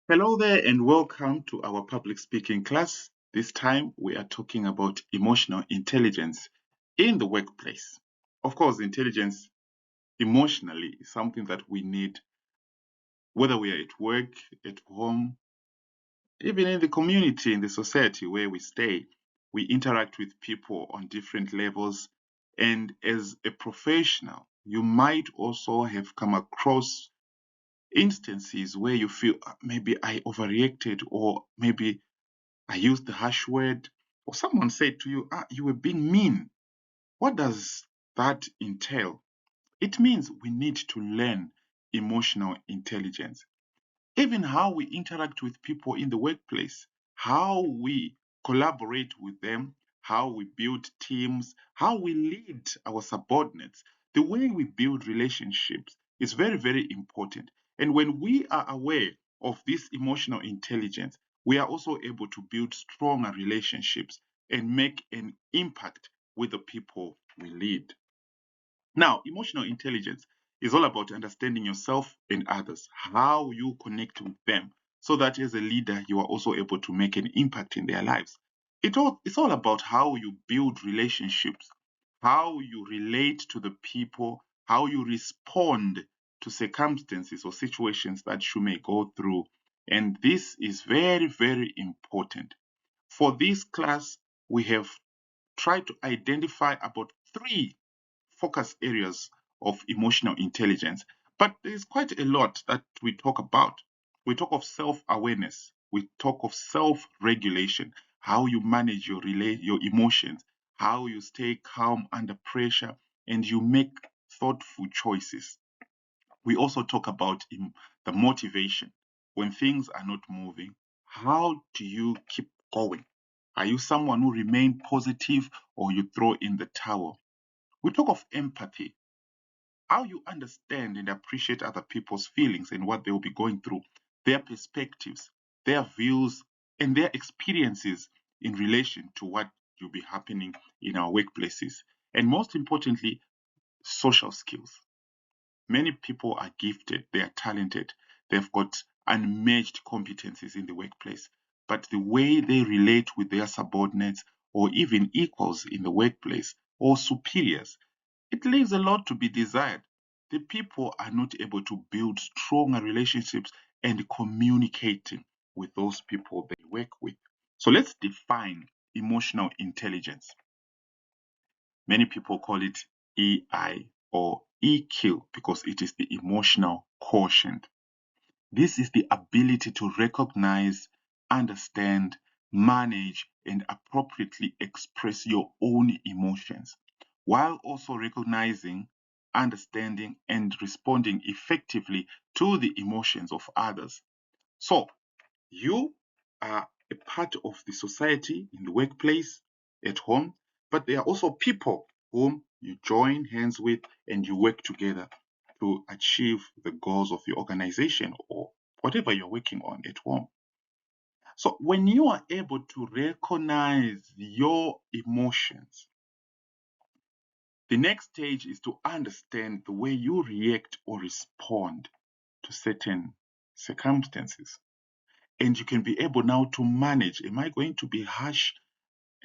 Hello there, and welcome to our public speaking class. This time we are talking about emotional intelligence in the workplace. Of course, intelligence emotionally is something that we need, whether we are at work, at home, even in the community, in the society where we stay. We interact with people on different levels. And as a professional, you might also have come across instances where you feel maybe I overreacted, or maybe I used the harsh word, or someone said to you, you were being mean. What does that entail? It means we need to learn emotional intelligence. Even how we interact with people in the workplace, how we collaborate with them, how we build teams, how we lead our subordinates, the way we build relationships is very, very important. And when we are aware of this emotional intelligence, we are also able to build stronger relationships and make an impact with the people we lead. Now, emotional intelligence is all about understanding yourself and others, how you connect with them, so that as a leader, you are also able to make an impact in their lives. It's all about how you build relationships, how you relate to the people, how you respond to circumstances or situations that you may go through. And this is very, very important. For this class, we have tried to identify about three focus areas of emotional intelligence. But there's quite a lot that we talk about. We talk of self awareness, we talk of self regulation, how you manage your emotions, how you stay calm under pressure, and you make thoughtful choices. We also talk about the motivation. When things are not moving, how do you keep going? Are you someone who remain positive, or you throw in the towel? We talk of empathy, how you understand and appreciate other people's feelings and what they will be going through, their perspectives, their views, and their experiences in relation to what will be happening in our workplaces. And most importantly, social skills. Many people are gifted, they are talented, they've got unmatched competencies in the workplace. But the way they relate with their subordinates, or even equals in the workplace, or superiors, it leaves a lot to be desired. The people are not able to build stronger relationships and communicating with those people they work with. So let's define emotional intelligence. Many people call it EI or EQ because it is the emotional quotient. This is the ability to recognize, understand, manage, and appropriately express your own emotions, while also recognizing, understanding, and responding effectively to the emotions of others. So, you are a part of the society in the workplace, at home, but there are also people whom you join hands with and you work together to achieve the goals of your organization or whatever you're working on at home. So, when you are able to recognize your emotions, the next stage is to understand the way you react or respond to certain circumstances. And you can be able now to manage. Am I going to be harsh?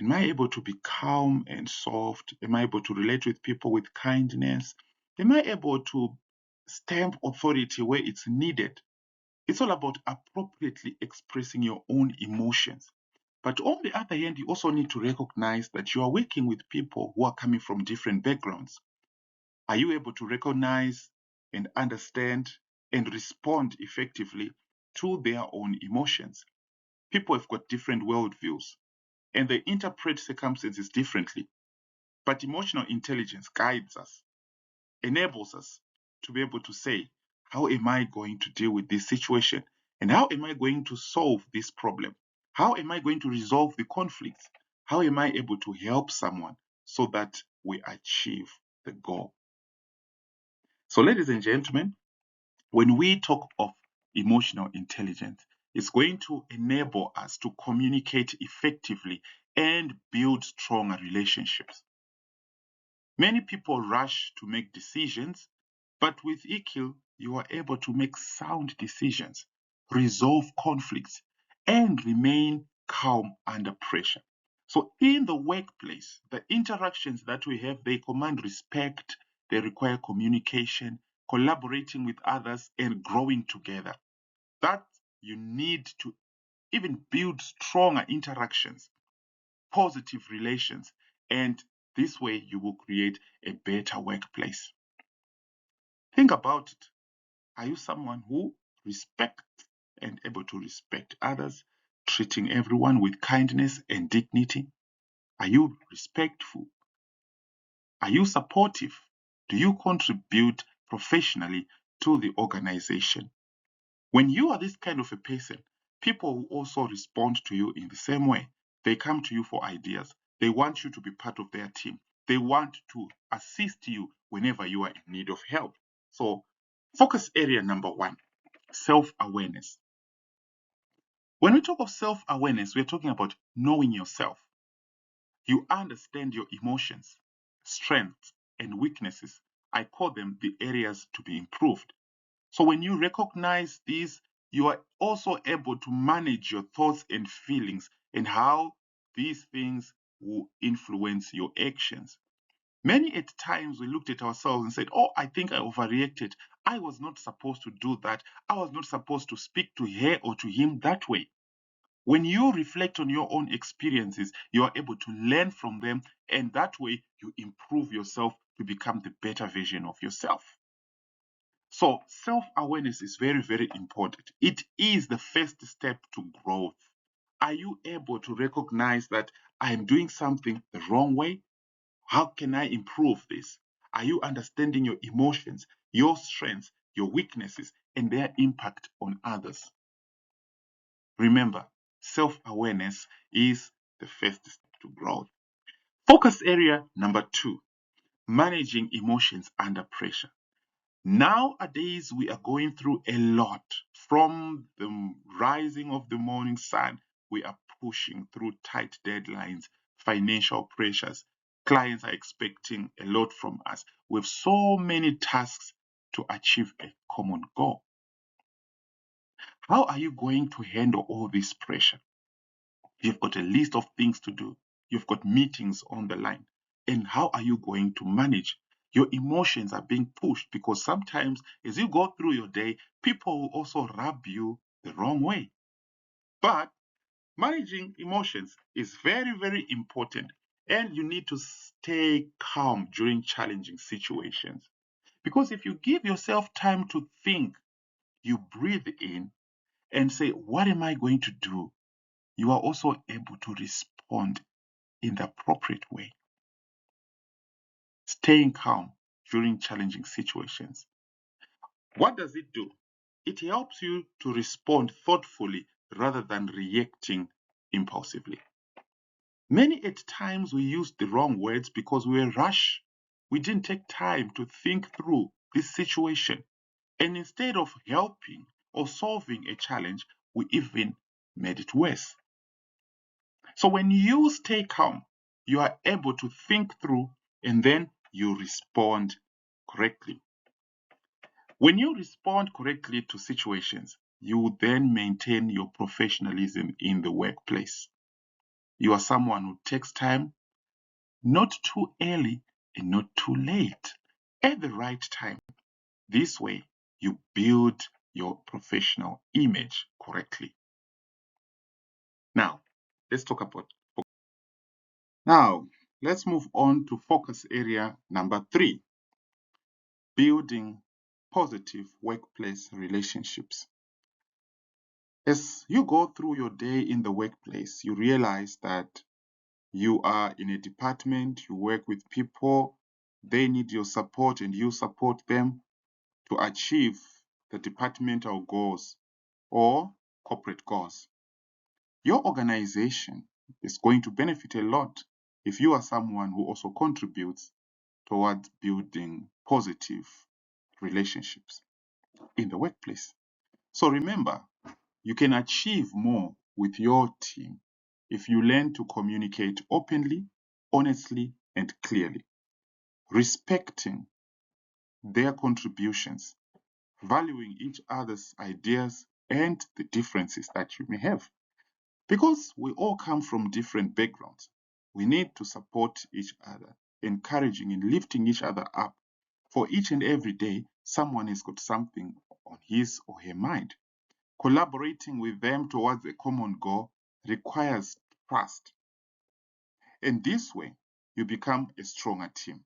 Am I able to be calm and soft? Am I able to relate with people with kindness? Am I able to stamp authority where it's needed? It's all about appropriately expressing your own emotions. But on the other hand, you also need to recognize that you are working with people who are coming from different backgrounds. Are you able to recognize and understand and respond effectively to their own emotions? People have got different worldviews and they interpret circumstances differently. But emotional intelligence guides us, enables us to be able to say, how am I going to deal with this situation? And how am I going to solve this problem? How am I going to resolve the conflicts? How am I able to help someone so that we achieve the goal? So, ladies and gentlemen, when we talk of emotional intelligence, it's going to enable us to communicate effectively and build stronger relationships. Many people rush to make decisions, but with EQ, you are able to make sound decisions resolve conflicts, and remain calm under pressure. So in the workplace, the interactions that we have, they command respect, they require communication, collaborating with others, and growing together. That you need to even build stronger interactions, positive relations, and this way you will create a better workplace. Think about it. Are you someone who respects and able to respect others, treating everyone with kindness and dignity? Are you respectful? Are you supportive? Do you contribute professionally to the organization? When you are this kind of a person, people will also respond to you in the same way. They come to you for ideas. They want you to be part of their team. They want to assist you whenever you are in need of help. So, focus area number 1, self-awareness. When we talk of self-awareness, we're talking about knowing yourself. You understand your emotions, strengths, and weaknesses. I call them the areas to be improved. So when you recognize these, you are also able to manage your thoughts and feelings and how these things will influence your actions. Many at times we looked at ourselves and said, oh, I think I overreacted. I was not supposed to do that. I was not supposed to speak to her or to him that way. When you reflect on your own experiences, you are able to learn from them, and that way you improve yourself to become the better version of yourself. So self-awareness is very, very important. It is the first step to growth. Are you able to recognize that I'm doing something the wrong way? How can I improve this? Are you understanding your emotions, your strengths, your weaknesses, and their impact on others? Remember, self-awareness is the first step to growth. Focus area number 2, managing emotions under pressure. Nowadays, we are going through a lot. From the rising of the morning sun, we are pushing through tight deadlines, financial pressures. Clients are expecting a lot from us. We have so many tasks to achieve a common goal. How are you going to handle all this pressure? You've got a list of things to do. You've got meetings on the line. And how are you going to manage? Your emotions are being pushed because sometimes as you go through your day, people will also rub you the wrong way. But managing emotions is very, very important. And you need to stay calm during challenging situations. Because if you give yourself time to think, you breathe in and say, what am I going to do? You are also able to respond in the appropriate way. Staying calm during challenging situations. What does it do? It helps you to respond thoughtfully rather than reacting impulsively. Many at times we use the wrong words because we were rushed. We didn't take time to think through this situation. And instead of helping or solving a challenge, we even made it worse. So when you stay calm, you are able to think through and then you respond correctly. When you respond correctly to situations, you then maintain your professionalism in the workplace. You are someone who takes time, not too early and not too late, at the right time. This way, you build your professional image correctly. Now, let's talk about Now, let's move on to focus area number 3, building positive workplace relationships. As you go through your day in the workplace, you realize that you are in a department, you work with people, they need your support and you support them to achieve the departmental goals or corporate goals. Your organization is going to benefit a lot if you are someone who also contributes towards building positive relationships in the workplace. So remember, you can achieve more with your team if you learn to communicate openly, honestly, and clearly, respecting their contributions, valuing each other's ideas, and the differences that you may have. Because we all come from different backgrounds, we need to support each other, encouraging and lifting each other up. For each and every day, someone has got something on his or her mind. Collaborating with them towards a common goal requires trust. And this way, you become a stronger team.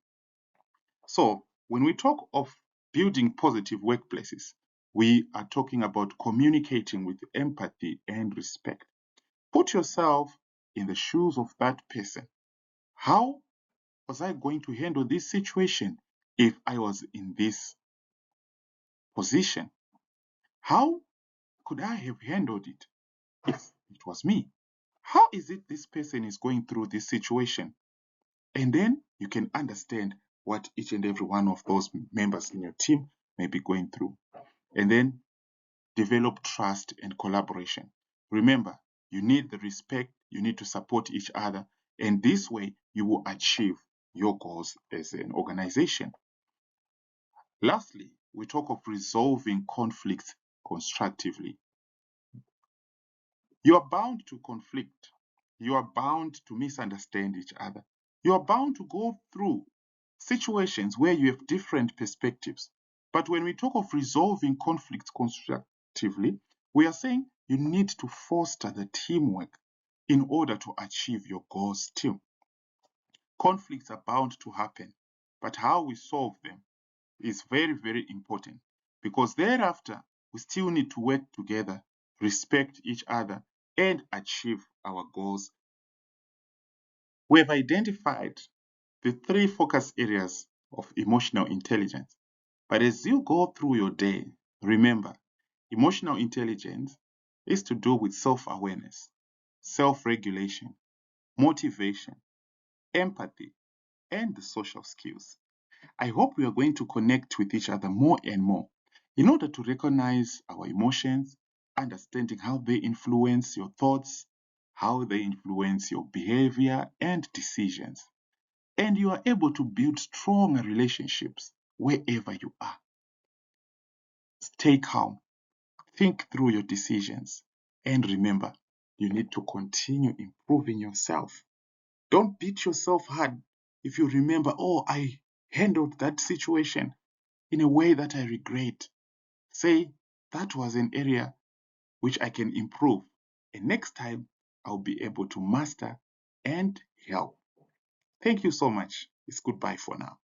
So, when we talk of building positive workplaces, we are talking about communicating with empathy and respect. Put yourself in the shoes of that person. How was I going to handle this situation if I was in this position? How could I have handled it if it was me? How is it this person is going through this situation? And then you can understand what each and every one of those members in your team may be going through. And then develop trust and collaboration. Remember, you need the respect, you need to support each other, and this way you will achieve your goals as an organization. Lastly, we talk of resolving conflicts constructively. You are bound to conflict. You are bound to misunderstand each other. You are bound to go through situations where you have different perspectives. But when we talk of resolving conflicts constructively, we are saying you need to foster the teamwork in order to achieve your goals too. Conflicts are bound to happen, but how we solve them is very, very important because thereafter we still need to work together, respect each other, and achieve our goals. We have identified the three focus areas of emotional intelligence. But as you go through your day, remember, emotional intelligence is to do with self-awareness, self-regulation, motivation, empathy, and the social skills. I hope we are going to connect with each other more and more in order to recognize our emotions, understanding how they influence your thoughts, how they influence your behavior and decisions. And you are able to build stronger relationships wherever you are. Stay calm, think through your decisions, and remember, you need to continue improving yourself. Don't beat yourself hard if you remember, oh, I handled that situation in a way that I regret. Say, that was an area which I can improve. And next time, I'll be able to master and help. Thank you so much. It's goodbye for now.